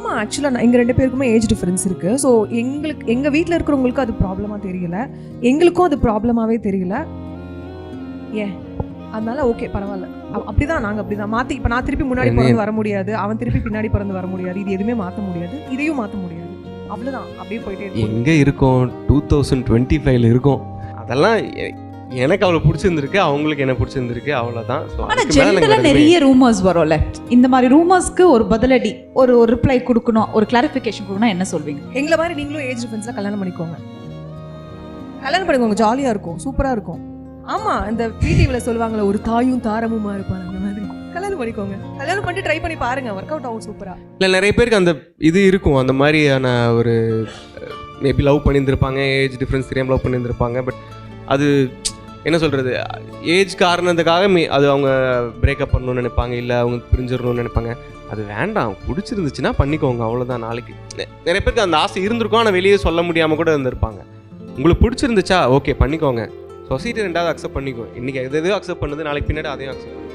ஆமாம், ஆக்சுவலாக எங்கள் 2 பேருக்குமே ஏஜ் டிஃப்ரென்ஸ் இருக்குது. ஸோ எங்கள் வீட்டில் இருக்கிறவங்களுக்கு அது ப்ராப்ளமாக தெரியல, எங்களுக்கும் அது ப்ராப்ளமாகவே தெரியல. ஏன் அதனால ஓகே பரவாயில்ல. அப்படிதான் நாங்கள் அப்படிதான் மாற்றி. இப்போ நான் திருப்பி முன்னாடி பிறந்து வர முடியாது, அவன் திருப்பி பின்னாடி பிறந்து வர முடியாது, இது எதுவுமே மாற்ற முடியாது, இதையும் மாற்ற முடியாது. அவ்வளோதான், அப்படியே போயிட்டே இருக்கும். எங்கே இருக்கோம் 2025 இருக்கும். அதெல்லாம் எனக்கு அவ்வளோ பிடிச்சிருந்துருக்கு, அவங்களுக்கு என்ன பிடிச்சிருந்துருக்கு, அவ்வளோதான். ஆனால் ஜென்ரலாக நிறைய ரூமர்ஸ் வரும்ல, இந்த மாதிரி ரூமர்ஸ்க்கு ஒரு பதிலடி, ஒரு ரிப்ளை கொடுக்கணும், ஒரு கிளாரிஃபிகேஷன் கொடுக்கணும், என்ன சொல்வீங்க? எங்களை மாதிரி நீங்களும் ஏஜ் டிஃபரன்ஸில் கல்யாணம் பண்ணிக்கோங்க, கல்யாணம் பண்ணிக்கோங்க, ஜாலியாக இருக்கும், சூப்பராக இருக்கும். ஆமாம், இந்த பிடிவியில் சொல்லுவாங்களே ஒரு தாயும் தாரமுமா இருப்பாங்க, அந்த மாதிரி கல்யாணம் பண்ணிக்கோங்க. கல்யாணம் பண்ணி ட்ரை பண்ணி பாருங்க, ஒர்க் அவுட் ஆகும் சூப்பராக. இல்லை நிறைய பேருக்கு அந்த இது இருக்கும், அந்த மாதிரியான ஒரு மேபி லவ் பண்ணியிருந்திருப்பாங்க, ஏஜ் டிஃப்ரென்ஸ் தெரியாமல் லவ் பண்ணியிருந்திருப்பாங்க. பட் அது என்ன சொல்கிறது, ஏஜ் காரணத்துக்காக அது அவங்க பிரேக்கப் பண்ணணும்னு நினைப்பாங்க, இல்லை அவங்க பிரிஞ்சிடணும்னு நினைப்பாங்க. அது வேண்டாம், பிடிச்சிருந்துச்சுன்னா பண்ணிக்கோங்க, அவ்வளோதான். நாளைக்கு நிறைய பேருக்கு அந்த ஆசை இருந்திருக்கும், ஆனால் வெளியே சொல்ல முடியாமல் கூட இருந்திருப்பாங்க. உங்களுக்கு பிடிச்சிருந்துச்சா ஓகே பண்ணிக்கோங்க, சொசைட்டி ரெண்டாவது அக்செப்ட் பண்ணிக்கோ. இன்றைக்கி எது அக்செப்ட் பண்ணுது, நாளைக்கு பின்னாடி அதையும் அக்செப்ட்